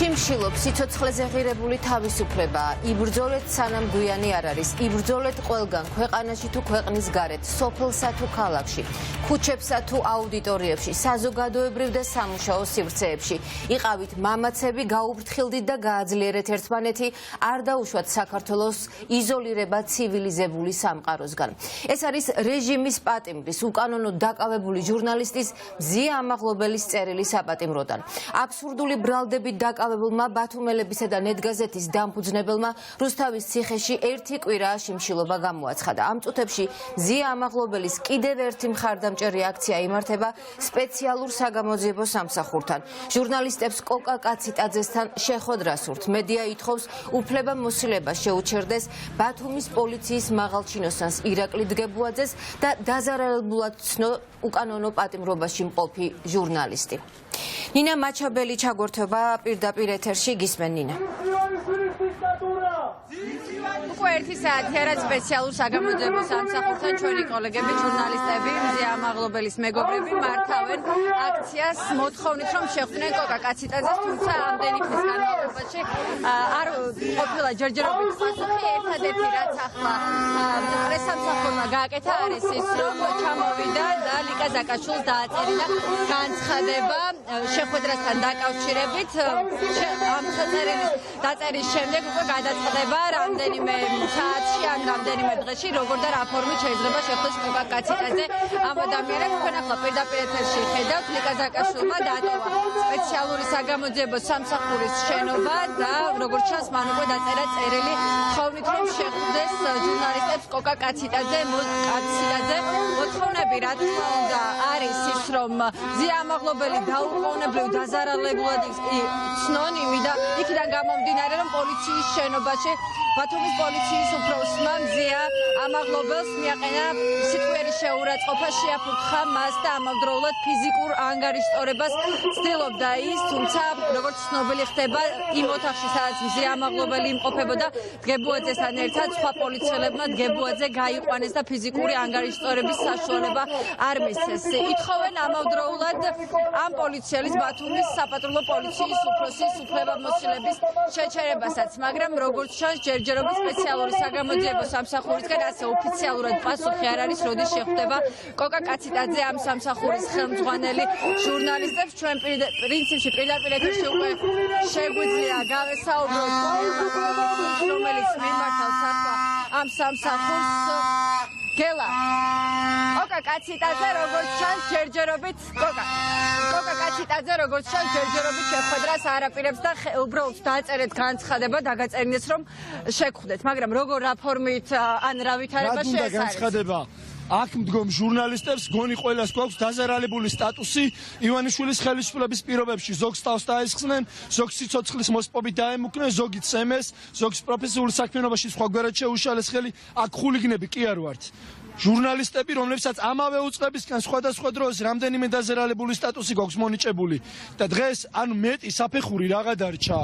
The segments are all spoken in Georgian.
Chimshilop სიცოცხლეზე ღირებული თავისუფლება იბრძოლეთ სანამ გვიანი არ არის იბრძოლეთ ყველგან ქვეყანაში თუ ქვეყნის გარეთ სოფელსა თუ ქალაქში ქუჩებსა თუ აუდიტორიებში საზოგადოებრივ და სამუშაო სივრცეებში იყავით მამაცები გაუფრთხილდით და გააძლიერეთ ერთმანეთი არ დაუშვათ საქართველოს იზოლირება ცივილიზებული სამყაროსგან ეს არის რეჟიმის პატიმრის უკანონო დაკავებული ჟურნალისტის მზია ამაღლობელის წერილი საპატიმროდან აბსურდული ბრალდებით დაკავებულმა ბათუმელებისა და ნეტგაზეთის დამფუძნებელმა რუსთავის ციხეში ერთი კვირაა შიმშილობა გამოაცხადა. ამ წუთებში მზია ამაღლობელის კიდევ ერთი მხარდამჭერი აქცია იმართება სპეციალურ საგამოძიებო სამსახურთან. ჟურნალისტებს კოკა კაციტაძესთან შეხვედრა სურთ. მედია ითხოვს უფლებამოსილებას შეუჩერდეს ბათუმის პოლიციის მაღალჩინოსანს ირაკლი დგებუაძეს და დაზარალებულად ცნო უკანონო პატიმრობაში მყოფი ჟურნალისტი. Nina Mačabeli ჩაგორთობა პირდაპირ ეთერში გისმენ ნინა. უკვე ერთი საათი არა სპეციალურ საგამოძიებო სამსახურთან ჩვენი კოლეგები ჟურნალისტები მზია ამაღლობელის მეგობრები მართავენ აქციას მოთხოვნით რომ შეხვდნენ კოკა კაციტაძეს თუმცა ამდენი ხნის განმავლობაში არ ყოფილა ჯერჯერობით პასუხი ერთადერთი რაც ახლა პრესსამსახურმა გააკეთა არის ის რომ ჩამოვიდა და ლიკა ზაკაშვილს დააწერინა განცხადება შეხვედრასთან დაკავშირებით ამ საწერილის დაწერის შემდეგ უკვე გადაწყდება რამდენიმე საათში ან რამდენიმე დღეში როგორ და რა ფორმით შეიძლება შეხვდეს კოკა კაციტაძე ამ ადამიანებს თქვენ ახლა პირდაპირ ეთერში ხედავთ ლიკა ზაკაშვილმა დაატოვა სპეციალური საგამოძიებო სამსახურის შენობა და როგორც ჩანს მან უკვე დაწერა წერილი თხოვნით რომ შეხვდეს ჟურნალისტებს კოკა კაციტაძე მოთხოვნები რა თქმა უნდა არის ის რომ მზია ამაღლობელი დაუყოვნებლივ დაზარალებულად ცნონ და იქიდან გამომდინარე რომ პოლიციის შენობაში ბათუმის პოლიციის უფროსმა მზია ამაღლობელს მიაყენა სიტყვიერი შეურაცხყოფა შეაფურთხა მას და ამავდროულად ფიზიკურ ანგარიშტორებას ცდილობდა ის თუმცა როგორც ცნობილი ხდება იმ ოთახში სადაც მზია ამაღლობელი იმყოფებოდა დგებუაძესთან ერთად სხვა პოლიციელებმა დგებუაძე გაიყვანეს და ფიზიკური ანგარიშტორების საშუალება არ მისცეს ითხოვენ ამავდროულად ამ პოლიციელის ბათუმის საპატრულო პოლიციის უფროსის უფლებამოსილების შეჩერებასაც მაგრამ როგორც ჩანს ჯერჯერობით სპეციალური საგამოძიებო სამსახურისგან ასე ოფიციალურად პასუხი არ არის როდის შეხვდება კოკა კაციტაძე ამ სამსახურის ხელმძღვანელი ჟურნალისტებს ჩვენ პრინციპში პირდაპირ ეთერში უკვე შეგვიძლია გავესაუბროთ რომელიც მიმართავს ახლა ამ სამსახურს გელა კოკა კაციტაძე როგორც ჩანს ჯერჯერობით კოკა კაციტაძე როგორც ჩანს ჯერჯერობით შეხვედრას არ აპირებს და უბრალოდ დააწერეთ განცხადება დაგაწერინეს რომ შეგხვდეთ მაგრამ როგორ რა ფორმით ან რა ვითარებაში ეს არის აქ მდგომ ჟურნალისტებს გონი ყველას გვაქვს დაზარალებული სტატუსი ივანიშვილის ხელისუფლების პირობებში ზოგს თავს დაესხსნენ ზოგს სიცოცხლის მოსპობით დაემუქრნენ ზოგი წემეს ზოგს პროფესიული საქმიანობაში სხვა გვერდ შეუშალეს ხელი აქ ხულიგნები კი არ ვართ ჟურნალისტები რომლებსაც ამავე უწყებისგან სხვადასხვა დროს რამდენიმე დაზარალებული სტატუსი გვაქვს მონიჭებული და დღეს ანუ მეტი საფეხური რაღა დარჩა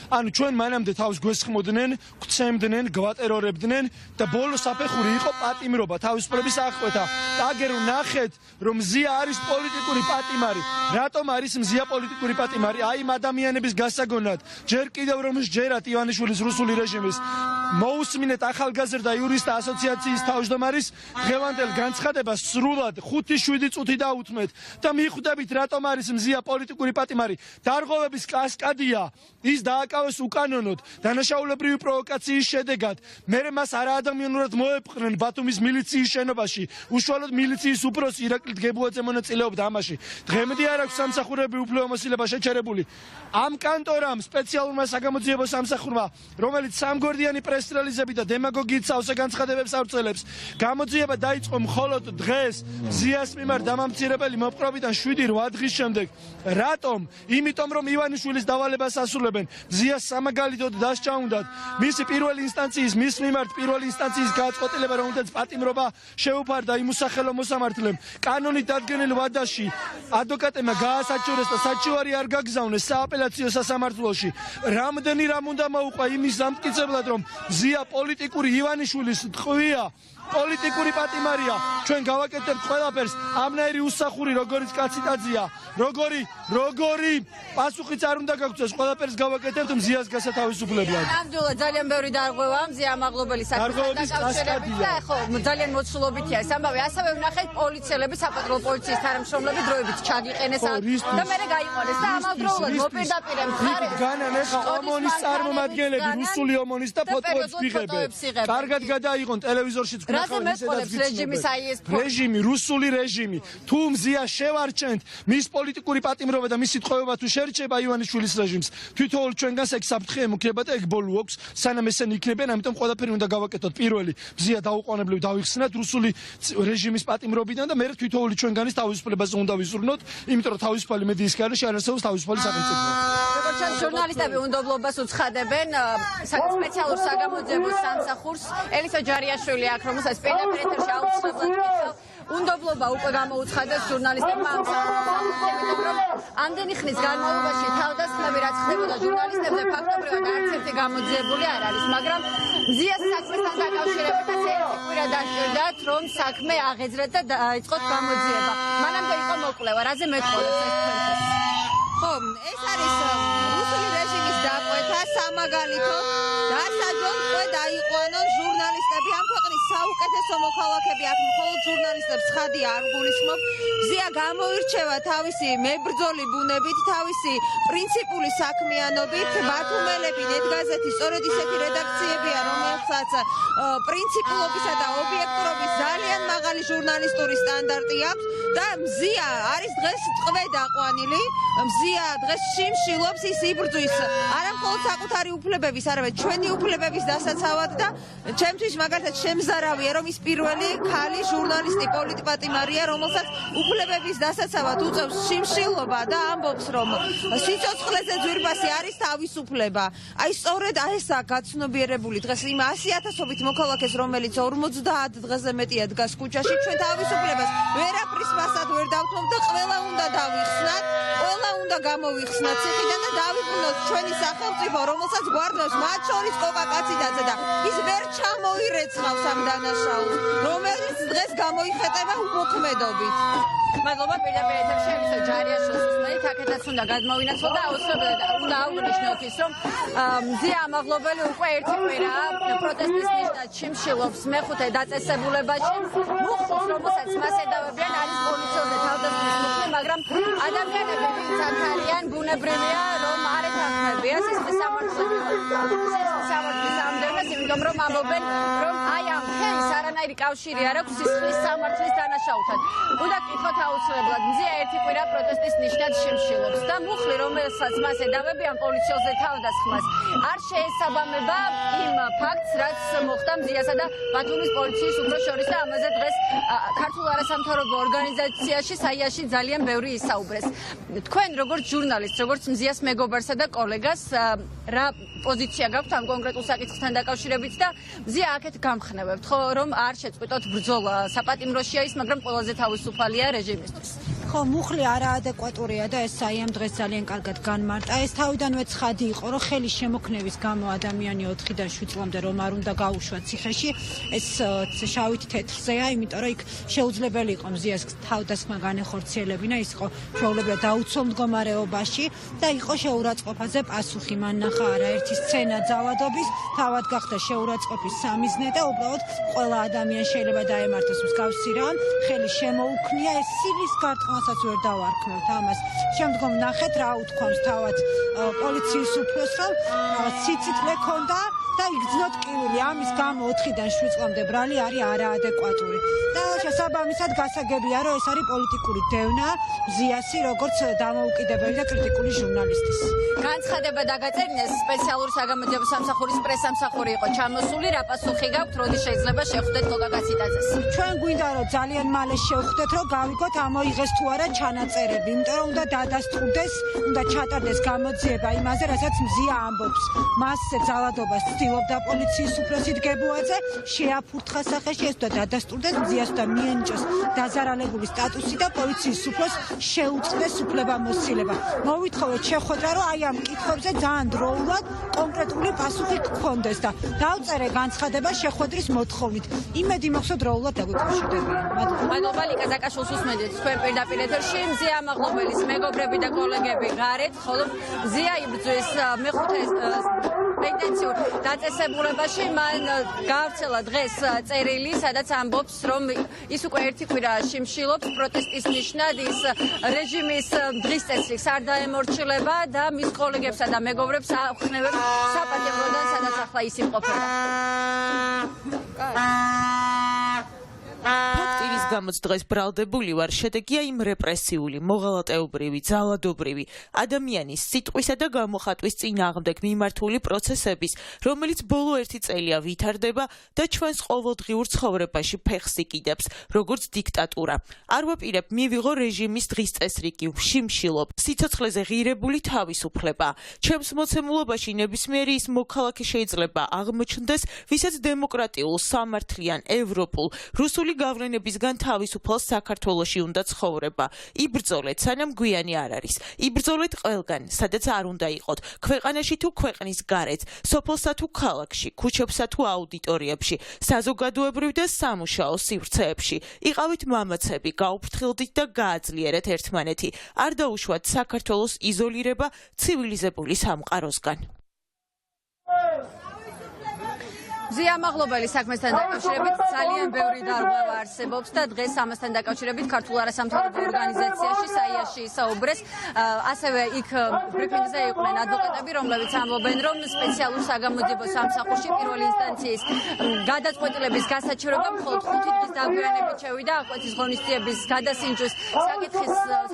ანუ ჩვენ მანამდე თავს გვესხმოდნენ გვცემდნენ გვატერორებდნენ და ბოლო საფეხური იყო პატიმრობა თავისუფლების აღკვეთა და აგერ ნახეთ რომ მზია არის პოლიტიკური პატიმარი რატომ არის მზია პოლიტიკური პატიმარი აი ამ ადამიანების გასაგონად ჯერ კიდევ რომ სჯერათ ივანიშვილის რუსული რეჟიმის მოусმინეთ ახალგაზრდა იურისტთა ასოციაციის თავმჯდომარის დღევანდელ განცხადებას სრულად 5-7 წუთი დაუთმეთ და მიხვდებით რატომ არის მზია პოლიტიკური პატიმარი დარღვევების კასკადია ის დააკავეს უკანონოდ დანაშაულებრივი პროვოკაციის შედეგად მერე მას არაადამიანურად მოეპყრნენ ბათუმის მილიციის შენობაში უშუალოდ მილიციის უფროსი ირაკლი დგებუაძე მონაწილეობდა ამაში დღემდე არ აქვს სამსახურები უფლებამოსილება შეჩერებული ამ კანტორამ სპეციალურმა საგამოძიებო სამსახურმა რომელიც სამგვერდიანი პრეს-რელიზები და დემაგოგიით სავსე განცხადებებს ავრწელებს გამოძიება დაიწყო მხოლოდ დღეს მზიას მიმართ დამამცირებელი მოპყრობიდან 7-8 დღის შემდეგ რატომ იმიტომ რომ ივანიშვილის დავალებას ასრულებენ მზიას სამაგალითოდ დასჯა უნდათ მისი პირველი ინსტანციის მის მიმართ პირველი ინსტანციის გააწყოტილება რომელთაც პატიმრობა შეუფარდა იმ მოსახელო მოსამართლემ კანონით დადგენილ ვადაში ადვოკატებმა გაასაჩივრეს და საჩივარი არ გაგზავნეს სააპელაციო სასამართლოში რამდენი რამ უნდა მოუყვა იმის დამტკიცებლად რომ მზია პოლიტიკური ივანიშვილის ტყვია პოლიტიკური პატიმარია. ჩვენ გავაკეთებთ ყველაფერს ამნაირი უსახური როგორც კაციტაძია, როგორი პასუხიც არ უნდა გაგვცეს, ყველაფერს გავაკეთებთ მზიას გასათავისუფლებლად. ნამდვილად ძალიან ბევრი დარღვევა მზია მაღლობელი საკითხთან დაკავშირებით და ხო ძალიან მოცულობითია ეს ამბავი. ასევე ვნახეთ პოლიციელები, საპატრულო პოლიციის თანამშრომლები დროებით ჩაგიყენეს და მერე გაიყვანეს და ამავდროულად მოპირდაპირე მხარეს განან ეხა ომონის წარმომადგენლები, რუსული ომონის და ფოტოებს ვიღებენ. კარგად გადაიღონ ტელევიზორშიც გნახავთ ისედაც რეჟიმი, რუსული რეჟიმი. თუ მზია შევარჩენთ მის პოლიტიკური პატიმრობა და მისი ტყვეობა თუ შერჩება ივანიშვილის რეჟიმს, თვითონ ჩვენგანს ეგ საფრთხე ემუქრება და ეგ ბოლო აქვს, სანამ ესენი იქნებიან, ამიტომ ყველაფერი უნდა გავაკეთოთ. პირველი მზია დაუყოვნებლივ დავიხსნათ რუსული რეჟიმის პატიმრობიდან და მერე თვითონ ჩვენგანის თავისუფლებაზე უნდა ვიზრუნოთ, იმიტომ რომ თავისუფალი მედიის გარეშე არ არსებობს თავისუფალი სახელმწიფო. როგორც ჩანს, ჟურნალისტები უნდობლობას უცხადებენ სპეციალურ საგამოძიებო სამსახურს. ელისო ჯარიაშვილი აქ რომელსაც პირდაპირ ეთერში აუცილებლად ვკითხავ. უნდობლობა უკვე გამოუცხადეს ჟურნალისტებმა ამ სამსახურს, იმიტომ რომ ამდენი ხნის განმავლობაში თავდასხმები რაც ხდებოდა ჟურნალისტებზე ფაქტობრივად არც ერთი გამოძიებული არ არის, მაგრამ მზიას საქმესთან დაკავშირებითაც ერთი კვირა დასჭირდათ, რომ საქმე აღეძრათ და დაიწყოთ გამოძიება. მანამდე იყო მოკვლევა, რაზე მეტყოლებს ეს თქვენთვის? ხო, ეს არის რუსული რეჟიმის დაკვეთა, სამაგალითო დასაჯონ უკვე დაიყვანონ ჟურნალისტები. ამ ქვეყნის საუკეთესო მოქალაქეები აქ მხოლოდ ჟურნალისტებს ხადი არ გულისხმობ. მზია გამოირჩევა თავისი მებრძოლი ბუნებით, თავისი პრინციპული საქმიანობით. ბათუმელები ნეტგაზეთი სწორედ ისეთი რედაქციებია, რომელსაც პრინციპულობისა და ობიექტურობის ძალიან მაღალი ჟურნალისტური სტანდარტი აქვს და მზია არის დღეს ტყვედაყვანილი. მზია დღეს შიმშილობს, ის იბრძვის არა მხოლოდ საკუთარი უფლებების, არამედ ჩვენი უფლებების დასაცავად და ჩემთვის მაგალითად შემზარავია, რომ ის პირველი ქალი ჟურნალისტი პოლიტპატიმარია, რომელსაც უფლებების დასაცავად უწევს შიმშილობა და ამბობს, რომ სიცოცხლეზე ძვირფასი არის თავისუფლება. აი სწორედ ესაა გაცნობიერებული დღეს იმ 100,000-ობით მოქალაქეს, რომელიც 50 დღეზე მეტია დგას ქუჩაში. ჩვენ თავისუფლებას ვერაფრის მასად ვერ დავთმობ და ყველა უნდა დავიხსნათ, ყველა უნდა გამოვიხსნათ ციხიდან და დავიბრუნოთ ჩვენი სახელმწიფო, რომელსაც გვარდნობს მათ შორის კოკა კაციდაძე და ის ვერ ჩამოირეცხავს ამ დანაშაულს, რომელიც დღეს გამოიხეტება უმოქმედობით. მადლობა პირდაპირ ეთერში ელისო ჯარიაშვილის უსმენით. აქედაც უნდა გადმოვინაცვლოთ და აუცილებლად უნდა აღვნიშნოთ ის, რომ მზია ამაღლობელი უკვე ერთი კვირაა პროტესტის ნიშნად შიმშილობს მეხუთე დაწესებულებაში. მუხლს, რომელსაც მას ედავებიან, არის პოლიციელზე თავდასხმის მუხლი, მაგრამ ადამიანები, ვინც აქ არიან, ბუნებრივია, რომ არ ეთანხმებიან სისხლის სამართლის ამდენას, იმიტომ რომ ამბობენ, რომ აი ამ ფენს არანაირი კავშირი არ აქვს სისხლის სამართლის დანაშაულთან. უნდა გკითხოთ აუცილებლად, მზია ერთი კვირა პროტესტის ნიშნად შიმშილობს და მუხლი, რომელსაც მას ედავებიან პოლიციელზე თავდასხმას, არ შეესაბამება იმ ფაქტს, რაც მოხდა მზიასა და ბათუმის პოლიციის უფროს შორის და ამაზე დღეს ქართულ არასამთავრობო ორგანიზაციაში საიაში ძალიან ბევრი ისაუბრეს. თქვენ როგორც ჟურნალისტ, როგორც მზიას მეგობარსა და კოლეგას, რა პოზიცია გაქვთ ამ კონკრეტულ საკითხთან დაკავშირებით და მზია აქეთ გამხნევებთ, ხო, რომ არ შეწყვიტოთ ბრძოლა საპატიმროშია ის, მაგრამ ყველაზე თავისუფალია რეჟიმისთვის. ხო, მუხლი არაადეკვატურია და ეს აი ამ დღეს ძალიან კარგად განმარტა. ეს თავიდანვე ცხადი იყო, რომ ხელი შემოქნევის გამო ადამიანი 4-დან 7 წლამდე რომ არ უნდა გაუშვათ ციხეში, ეს შავით თეთრზეა, იმიტომ რომ იქ შეუძლებელი იყო მზიას თავდასხმა განეხორციელებინა, ის იყო ჩვეულებრივად დაუცველ მდგომარეობაში და იყო შეურაცხყოფაზე პასუხი. მან ნახა არაერთი სცენა ძალადობის, თავად გახდა შეურაცხყოფის სამიზნე და უბრალოდ ყველა ადამიანს შეიძლება დაემართოს მსგავსი რამ, ხელი შემოუქმნია, ეს სილის გარტყმასაც ვერ დავარქმევთ ამას. შემდგომ ნახეთ რა უთქვამს თავად პოლიციის უფროს, რომ სიცითლე ქონდა და იგრძნოთ კივილი. ამის გამო 4-დან 7 წლამდე ბრალი არის არაადეკვატური. და შესაბამისად გასაგებია, რომ ეს არის პოლიტიკური დევნა მზიასი, როგორც დამოუკიდებელი და კრიტიკული ჟურნალისტის. განცხადება დაგაწერინეს სპეციალური საგამოძიებო სამსახურის პრესამსახური იყო ჩამოსული. რა პასუხი გაქვთ, როდის შეიძლება შევხვდეთ კოკა კაციტაძეს? ჩვენ გვინდა რომ ძალიან მალე შევხვდეთ, რომ გავიგოთ ამოიღეს თუ არა ჩანაწერები, იმიტომ რომ უნდა დადასტურდეს, უნდა ჩატარდეს გამოძიება იმაზე, რასაც მზია ამბობს. მასზე ძალადობას ცდილობდა პოლიციის უფროსი გებუაძე შეაფურთხა სახეში ეს და დადასტურდეს მზიას და მიენიჭოს დაზარალებული სტატუსი და პოლიციის უფროს შეუწყდეს უფლებამოსილება. მოვითხოვეთ შეხვედრა, რომ აი ამ კითხვებზე ძალიან დროულად კონკრეტული პასუხი გქონდეს და დავწერე განცხადება შეხვედრის მოთხოვნით. იმედი მაქვს, რომ დროულად დაგვიკავშირდებიან. მადლობა ლიკა ზაკაშვილს უსმენთ თქვენ პირდაპირ ეთერში. მზია ამაღლობელის მეგობრები და კოლეგები გარეთ, ხოლო მზია იბრძვის მეხუთე პენტენციურ დაწესებულებაში მან გაავრცელა დღეს წერილი, სადაც ამბობს, რომ ის უკვე ერთი კვირა შიმშილობს პროტესტის ნიშნად, ის რეჟიმის დღის წესრიგს არ დაემორჩილება და მის კოლეგებსა და მეგობრებს აუხნევებს საპატიმროდან, სადაც ახლა ის იმყოფება. ფაქტირის გამოც დღეს ბრალდებული ვარ, შედეგია იმ რეპრესიული, მოღალატეობრივი, ძალადობრივი, ადამიანის სიტყვისა და გამოხატვის წინააღმდეგ მიმართული პროცესების, რომელიც ბოლო ერთი წელია ვითარდება და ჩვენს ყოველდღიურ ცხოვრებაში ფეხს იკიდებს, როგორც დიქტატურა. არ ვაპირებ მივიღო რეჟიმის დღის წესრიგი, ვშიმშილობ, სიცოცხლეზე ღირებული თავისუფლება. ჩემს მოცემულობაში ნებისმიერი ის მოქალაქე შეიძლება აღმოჩნდეს, ვისაც დემოკრატიულ, სამართლიან, ევროპულ, რუსული გავლენებისგან თავისუფალ საქართველოში უნდა ცხოვრება. იბრძოლეთ, სანამ გვიანი არ არის. იბრძოლეთ ყველგან, სადაც არ უნდა იყოთ, ქვეყანაში თუ ქვეყნის გარეთ, სოფელსა თუ ქალაქში, ქუჩებსა თუ აუდიტორიებში, საზოგადოებრივ და სამუშაო სივრცეებში. იყავით მამაცები, გაუფრთხილდით და გააძლიერეთ ერთმანეთი. არ დაუშვათ საქართველოს იზოლირება ცივილიზებული სამყაროსგან. მზია ამაღლობელის საქმესთან დაკავშირებით ძალიან ბევრი დარღვევა არსებობს და დღეს ამასთან დაკავშირებით ქართულ არასამთავრობო ორგანიზაციაში საიაში ისაუბრეს. ასევე იქ ბრიფინგზე იყვნენ ადვოკატები, რომლებიც ამბობენ, რომ სპეციალურ საგამოძიებო სამსახურში პირველი ინსტანციის გადაწყვეტილების გასაჩივრება მხოლოდ 5 დღის დაგვიანებით შევიდა აღკვეთის ღონისძიების გადასინჯვის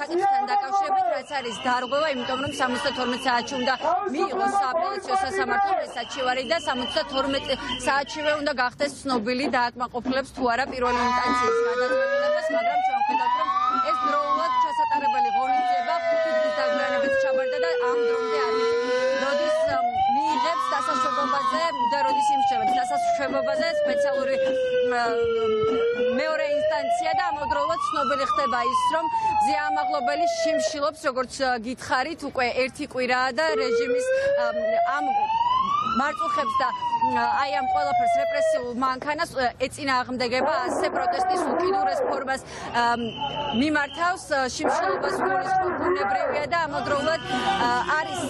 საკითხთან დაკავშირებით, რაც არის დარღვევა, იმიტომ რომ 72 საათში უნდა მიიღოს სააპელაციო სასამართლომ ეს საჩივარი და 72 საათშივე უნდა გახდეს ცნობილი დააკმაყოფილებს თუ არა პირველი ინსტანციის გადაწყვეტილებას, მაგრამ ჩვენ ვხედავთ, რომ ეს დროულად ჩასატარებელი ღონისძიება 5 დღის დაგვიანებით ჩაბარდა და ამ დრომდე არ ვიცით, როდის მიიღებს დასაშვებობაზე და როდის იმსჯელებს დასაშვებობაზე სპეციალური მეორე ინსტანცია და ამავდროულად ცნობილი ხდება ის, რომ მზია ამაღლობელი შიმშილობს, როგორც გითხარით, უკვე ერთი კვირაა და რეჟიმის ამ მარწუხებს და აი ამ ყველაფერს რეპრესიულ მანქანას ეწინააღმდეგება ასე პროტესტის უკიდურეს ფორმას მიმართავს შიმშილობას გულისხმობუნებრივია და ამავდროულად არის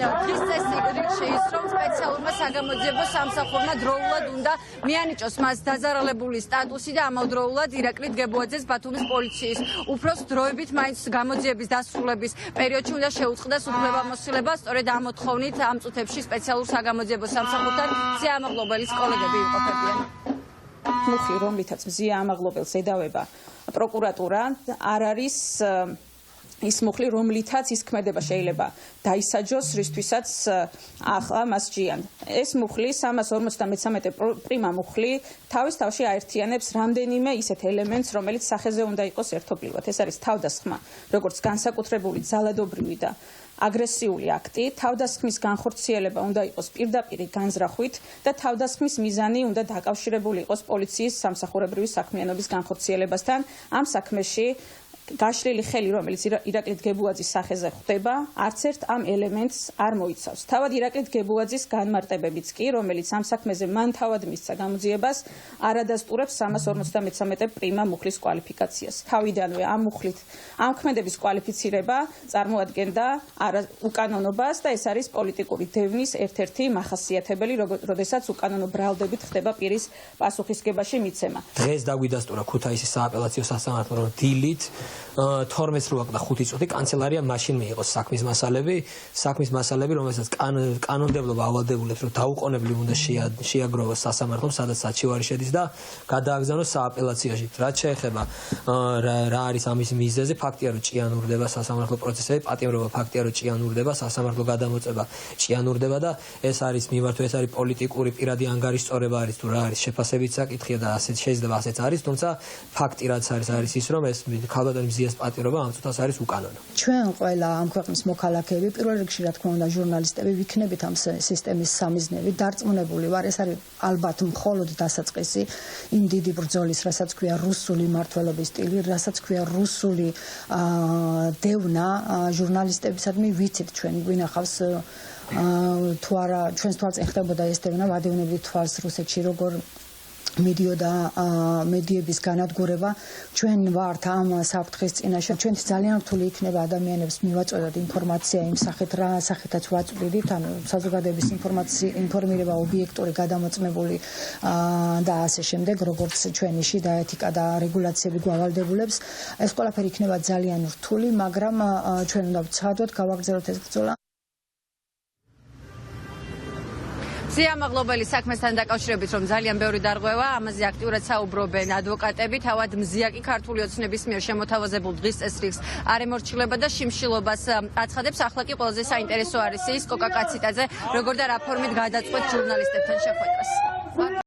დღის წესრიგი ის რომ სპეციალურმა საგამოძიებო სამსახურმა დროულად უნდა მიანიჭოს მას დაზარალებული სტატუსი და ამავდროულად ირაკლი გებუაძეს ბათუმის პოლიციის უფროს დროებით მაინც გამოძიების დასრულების პერიოდში უნდა შეუწყდეს უფლებამოსილება სწორედ ამ მოთხოვნით ამ წუთებში სპეციალურ საგამოძიებო სამსახურთან მზია ამაღლობელის კოლეგები იმყოფებიან. მუხლი, რომლითაც მზია ამაღლობელს ედავება პროკურატურა, არ არის ის მუხლი, რომლითაც ის ქმედება შეიძლება დაისაჯოს, რისთვისაც ახლა მას ჯიან. ეს მუხლი 353 პრიმა მუხლი თავის თავში აერთიანებს რამდენიმე ისეთ ელემენტს, რომელიც სახეზე უნდა იყოს ერთობლივად. ეს არის თავდასხმა, როგორც განსაკუთრებული ძალადობრივი და აგრესიული აქტი, თავდასხმის განხორციელება უნდა იყოს პირდაპირი განზრახვით და თავდასხმის მიზანი უნდა დაკავშირებული იყოს პოლიციის სამსახურებრივი საქმიანობის განხორციელებასთან. ამ საქმეში გაშლილი ხელი, რომელიც ირაკლი გებუაძის სახეზე ხვდება, არც ერთ ამ ელემენტს არ მოიცავს. თავად ირაკლი გებუაძის განმარტებებიც კი, რომელიც ამ საქმეზე მან თავად მისცა გამოძიებას, არ ადასტურებს 353 პრიმა მუხლის კვალიფიკაციას. თავიდანვე ამ მუხლით ამ ქმედების კვალიფიცირება წარმოადგენდა უკანონობას და ეს არის პოლიტიკური დევნის ერთ-ერთი მახასიათებელი, როდესაც უკანონო ბრალდებით ხდება პირის პასუხისგებაში მიცემა. დღეს დაგვიდასტურა ქუთაისის სააპელაციო სასამართლო დილით 12 რო აკდა 5 წუთი კანცელარია მაშინ მიიღოს საქმის მასალები, რომელსაც კანონმდებლობა ავალდებულებს, რომ დაუყოვნებლივ უნდა შეაგროვოს სასამართლომ, სადაც საჩივარი შედის და გადააგზავნოს სააპელაციაში. რაც შეეხება რა არის ამის მიზეზი, ფაქტია, რომ ჭიანურდება სასამართლო პროცესები, პატიმრობა ფაქტია, რომ ჭიანურდება, სასამართლო გადამოწება ჭიანურდება და ეს არის მიმართვა, ეს არის პოლიტიკური პირადი ანგარიშწორება არის თუ რა არის შეფასებით საკითხია და ასეთ შეიძლება ასეც არის, თუმცა ფაქტი რაც არის ის, რომ ეს ქალბატონი ყოველდღიური მზიას პატირობა ამ წუთას არის უკანონო. ჩვენ ყველა ამ ქვეყნის მოქალაქეები პირველ რიგში რა თქმა უნდა ჟურნალისტები ვიქნებით ამ სისტემის სამიზნეები დარწმუნებული ვარ ეს არის ალბათ მხოლოდ დასაწყისი იმ დიდი ბრძოლის რასაც ქვია რუსული მმართველობის სტილი რასაც ქვია რუსული დევნა ჟურნალისტებისადმი ვიცით ჩვენ გვინახავს თუ არა ჩვენს თვალწინ ხდებოდა ეს დევნა ვადევნებით თვალს რუსეთში როგორ მედიოდა მედიების განადგურება ჩვენ ვართ ამ საფრთხის წინაშე ჩვენთვის ძალიან რთული იქნება ადამიანებს მივაწოდოთ ინფორმაცია იმ სახით რა სახითაც ვაწვდით ანუ საზოგადოების ინფორმირება ობიექტური გადამოწმებული და ასე შემდეგ როგორც ჩვენი შიდა ეთიკა და რეგულაციები გვავალდებულებს ეს ყველაფერი იქნება ძალიან რთული მაგრამ ჩვენ უნდა ვცადოთ გავაგრძელოთ ეს ბრძოლა სიამაღლობელი საქმესთან დაკავშირებით რომ ძალიან ბევრი დარღვევა ამაზე აქტიურად საუბრობენ ადვოკატები თავად მზია კი ქართული ოცნების მიერ შემოთავაზებულ დღის წესრიგს არ ემორჩილება და შიმშილობას აცხადებს ახლა კი ყველაზე საინტერესო არის ის კოკა კაციტაძე როგორ და რა ფორმით გადაწყვეტ ჟურნალისტებთან შეხვედრას